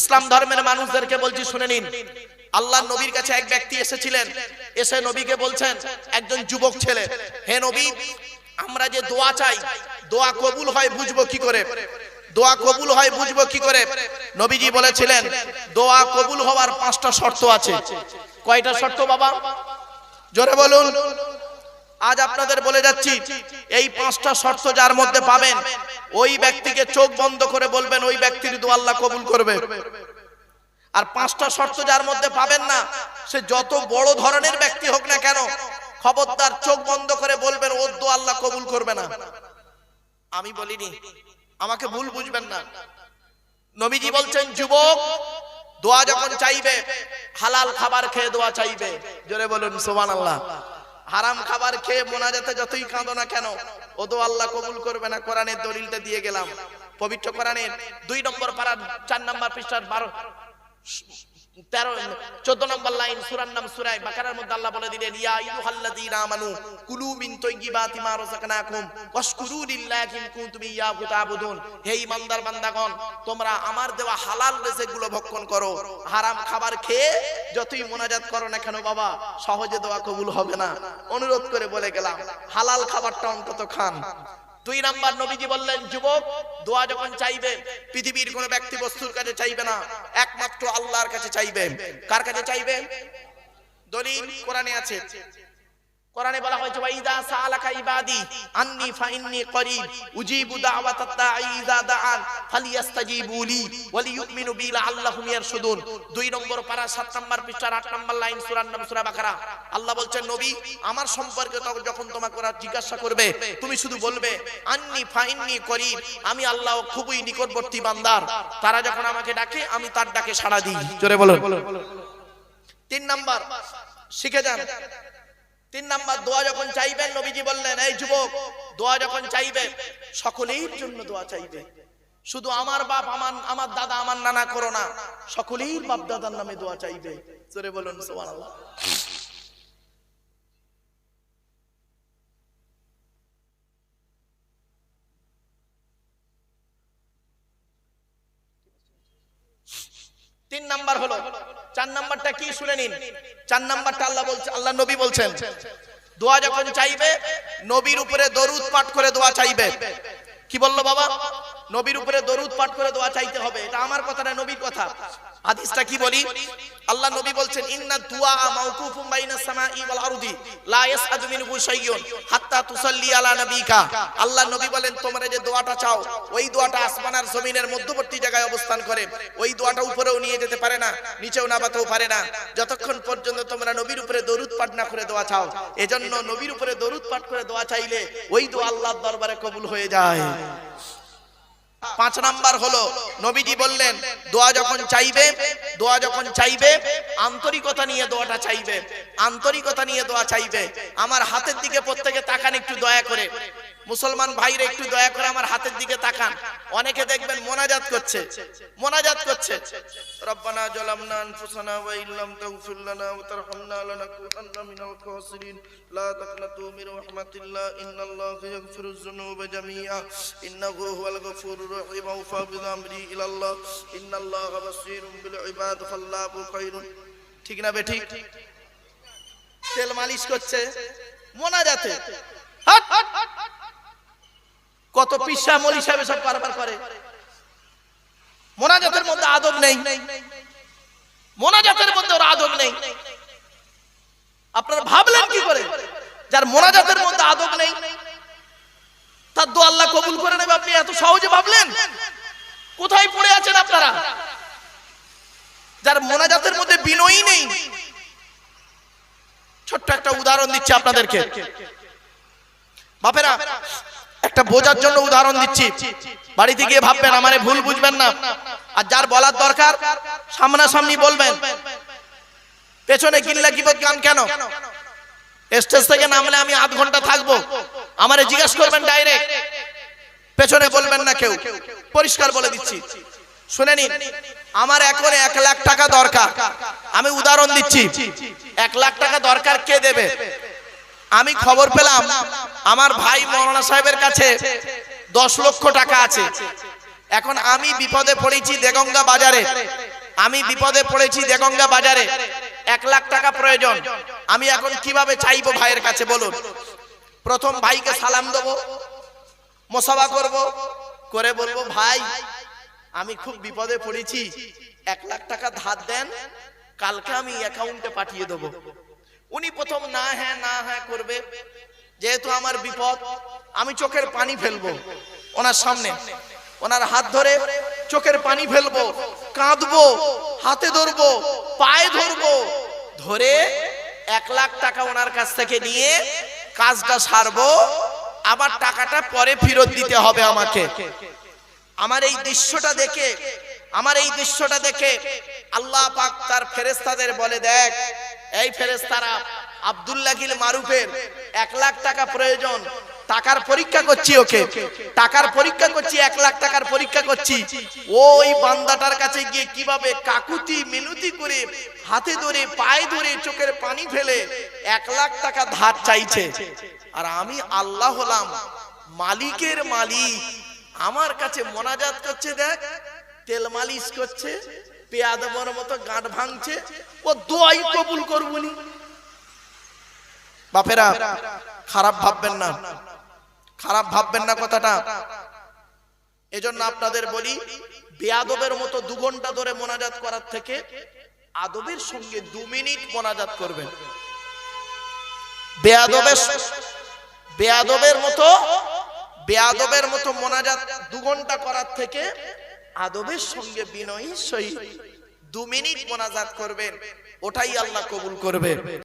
ইসলাম ধর্মের মানুষদেরকে বলছি শুনে নিন। আল্লাহর নবীর কাছে এক ব্যক্তি এসেছিলেন, এসে নবীকে বলছেন, একজন যুবক ছেলে, হে নবী, আমরা যে দোয়া চাই, দোয়া কবুল হয় বুঝবো কি করে? দোয়া কবুল হয় বুঝবো কি করে? নবীজি বলেছিলেন, দোয়া কবুল হওয়ার 5টা শর্ত আছে। কয়টা শর্ত বাবা? জোরে বলুন। আজ আপনাদের বলে যাচ্ছি, এই 5টা শর্ত যার মধ্যে পাবেন, ওই ব্যক্তিকে চোখ বন্ধ করে বলবেন, ওই ব্যক্তির দোয়া আল্লাহ কবুল করবে। আর 5টা শর্ত যার মধ্যে পাবেন না, সে যত বড় ধরনের ব্যক্তি হোক না কেন, খবরদার চোখ বন্ধ করে বলবেন, ওর দোয়া আল্লাহ কবুল করবে না। আমি বলিনি, আমাকে ভুল বুঝবেন না। নবীজি বলছেন, যুবক দোয়া যখন চাইবে, হালাল খাবার খেয়ে দোয়া চাইবে। জোরে বলুন সুবহানাল্লাহ। হারাম খাবার খেয়ে মোনাজাতে যতই কাঁদো না কেন, ও দোয়া আল্লাহ কবুল করবে না। কোরআনের দলিলটা দিয়ে গেলাম, পবিত্র কোরআনের 2 নম্বর পারা 4 নম্বর পৃষ্ঠার 14 নম্বর লাইন, সূরার নাম সূরা বাকারার মধ্যে আল্লাহ বলে দিলেন, ইয়া আইয়ুহাল্লাযীনা আমানু কুলু মিন তাইয়্যিবাতি মা রাযাকনাকুম ওয়াশকুরু লিল্লাহি ইন কুনতুম ইয়্যাহু তা'বুদুন। হে ঈমানদার বান্দাগণ, তোমরা আমার দেওয়া হালাল রিজিকগুলো ভক্ষণ করো। হারাম খাবার খেয়ে যতই মুনাজাত করো না কেন বাবা, সহজে দোয়া কবুল হবে না। অনুরোধ করে বলে গেলাম, হালাল খাবারটা অন্তত খান। 2 নাম্বার নবীজি বললেন, যুবক দোয়া যখন চাইবে, পৃথিবীর কোন ব্যক্তি বস্তুর কাছে চাইবে না, একমাত্র আল্লাহর কাছে চাইবে। কার কাছে চাইবে? দলিল কোরআনে আছে। কোরআনে বলা হয়েছে, ওয়াইদা সাআলাকা ইবাদি আন্নী ফাইন্নী করিব উজিবু দাওয়াতাদ দাঈ ইযা দাআন ফালিয়াস্তাজিবু লি ওয়ালিয়ুমিনু বি লাআল্লাহুম ইয়ারশুদুন। 2 নম্বর পারা 7 নম্বর পৃষ্ঠার 8 নম্বর লাইন, সূরার নাম সূরা বাকারা। আল্লাহ বলছেন, নবী আমার সম্পর্কে যখন তোমাকে ওরা জিজ্ঞাসা করবে, তুমি শুধু বলবে, আন্নী ফাইন্নী করিব, আমি আল্লাহ খুবই নিকটবর্তী বান্দার। তারা যখন আমাকে ডাকে, আমি তার ডাকে সাড়া দিই। জোরে বলুন। 3 নাম্বার শিখে যান। 3 নাম্বার, দোয়া যখন চাইবেন, নবীজি বললেন, এই যুবক দোয়া যখন চাইবে, সকলের জন্য দোয়া চাইবে। শুধু আমার বাপ, আমার দাদা, আমার নানা করো না, সকলের বাপ দাদার নামে দোয়া চাইবে। জোরে বলুন সুবহানাল্লাহ। তিন নাম্বার হলো, 4 নাম্বারটা কি শুনে নিন। 4 নাম্বারটা আল্লাহ নবী বলছেন, দোয়া যখন চাইবে, নবীর উপরে দরুদ পাঠ করে দোয়া চাইবে। কি বললো বাবা? নবীর উপরে দরুদ পাঠ করে দোয়া চাইতে হবে। এটা আমার কথা না, নবীর কথা। হাদিসটা কি বলি? আল্লাহ নবী বলছেন, ইন্না দুআ মাওকুফুম বাইনাস সামাই ওয়াল আরদি লা ইয়াসআদু মিনহু শাইউন হাত্তা তুসাল্লি আলা নবিকা। আল্লাহ নবী বলেন, তোমরা যে দোয়াটা চাও, ওই দোয়াটা আসমান আর জমিনের মধ্যবর্তী জায়গায় অবস্থান করে। ওই দোয়াটা উপরেও নিয়ে যেতে পারে না, নিচেও নামাতেও পারে না, যতক্ষণ পর্যন্ত তোমরা নবীর উপরে দরুদ পাঠ না করে দোয়া চাও। এজন্য নবীর উপরে দরুদ পাঠ করে দোয়া চাইলে ওই দোয়া আল্লাহর দরবারে কবুল হয়ে যায়। 5 নাম্বার হলো, নবীজি বললেন, দোয়া যখন চাইবে আন্তরিকতা নিয়ে দোয়াটা চাইবে। আন্তরিকতা নিয়ে দোয়া চাইবে। আমার হাতের দিকে প্রত্যেকে তাকান একটু দয়া করে। মুসলমান ভাইরা একটু দয়া করে আমার হাতের দিকে তাকান। অনেকে দেখবেন মোনাজাত করছে, রব্বানা জালামনা আনফুসানা ওয়া ইল্লাম তাগফির লানা ওয়া তারহামনা লানাকুনান্না মিনাল খাসিরিন লা তাকনাতু মির রাহমাতিল্লাহ ইন্নাল্লাহা ইয়াগফিরুয যুনুবা জামিআ ইন্নাহু হুয়াল গফুরুর রহিম ওয়া বিআমরি ইলাল্লাহ ইন্নাল্লাহা বাসীরুম বিল ইবাদ ফাল্লাহু খায়রুন। ঠিক না বেঠিক? তেল মালিশ করছে মোনাজাতে। কত পিসা মলি সাহেব সব বারবার করে। মোনাজাতের মধ্যে আদব নেই, মোনাজাতের মধ্যে ওর আদব নেই। আপনারা ভাবলেন কি করে? যার মোনাজাতের মধ্যে আদব নেই, তার দোয়া আল্লাহ কবুল করে নেবে, আপনি এত সহজে ভাবলেন? কোথায় পড়ে আছেন আপনারা? যার মোনাজাতের মধ্যে বিনয়ই নেই। ছোট্ট একটা উদাহরণ দিচ্ছি আপনাদেরকে। বাপেরা, একটা বোঝার জন্য উদাহরণ দিচ্ছি, বাড়িতে গিয়ে ভাববেন, আমারে ভুল বুঝবেন না। আর যার বলার দরকার সামনাসামনি বলবেন। পেছনে কিল্লা কিবত গান কেন? স্টেজ থেকে নামলে আমি আধ ঘন্টা থাকবো, আমারে জিজ্ঞেস করবেন ডাইরেক্ট, পেছনে বলবেন না কেউ। পরিষ্কার বলে দিচ্ছি, শুনে নিন। আমার এখন 1 লাখ টাকা দরকার, আমি উদাহরণ দিচ্ছি। 1 লাখ টাকা দরকার, কে দেবে? আমি খবর পেলাম আমার ভাই মৌলানা সাহেবের কাছে 10 লক্ষ টাকা আছে। এখন আমি বিপদে পড়েছি দেগঙ্গা বাজারে, আমি বিপদে পড়েছি দেগঙ্গা বাজারে, 1 লাখ টাকা প্রয়োজন, আমি এখন কিভাবে চাইবো ভাইয়ের কাছে বলুন? প্রথম ভাইকে সালাম দেবো, মোসাফা করব, করে বলবো ভাই আমি খুব বিপদে পড়েছি, 1 লাখ টাকা ধার দেন, কালকে আমি অ্যাকাউন্টে পাঠিয়ে দেবো। উনি প্রথম না হ্যাঁ করবে, যেহেতু আমার বিপদ, আমি চোখের পানি ফেলবো ওনার সামনে, ওনার হাত ধরে চোখের পানি ফেলবো, কাঁদবো, হাতে ধরবো, পায়ে ধরবো, ধরে 1 লাখ টাকা ওনার কাছ থেকে নিয়ে কাজটা সারবো, আবার টাকাটা পরে ফেরত দিতে হবে আমাকে। আমার এই দৃশ্যটা দেখে আল্লাহ পাক তার ফেরেশতাদের বলে, দেখ এই ফেরেশতারা আব্দুল্লাহিল মারুফের 1 লাখ টাকা প্রয়োজন, টাকার পরীক্ষা করছি, ওকে টাকার পরীক্ষা করছি, 1 লাখ টাকার পরীক্ষা করছি। ওই বান্দাটার কাছে গিয়ে কিভাবে কাকুতি মিনতি করে হাতে ধরে পায়ে ধরে চোখের পানি ফেলে 1 লাখ টাকা ধার চাইছে, আর আমি আল্লাহ হলাম মালিকের মালিক, আমার কাছে মোনাজাত করছে, দেখ তেল মালিশ করছে, পেয়াদবর মতো গাঁট ভাঙছে, ও দোয়াই কবুল করবনি। বাপেরা খারাপ ভাববেন না কথাটা। এজন্য আপনাদের বলি, বেয়াদবের মতো 2 ঘন্টা ধরে মোনাজাত করার থেকে আদবের সঙ্গে 2 মিনিট মোনাজাত করবেন। বেয়াদবের মতো মোনাজাত 2 ঘন্টা করার থেকে আদবের সঙ্গে বিনয়ী সহিত 2 মিনিট মোনাজাত করবেন, ওটাই আল্লাহ কবুল করবে।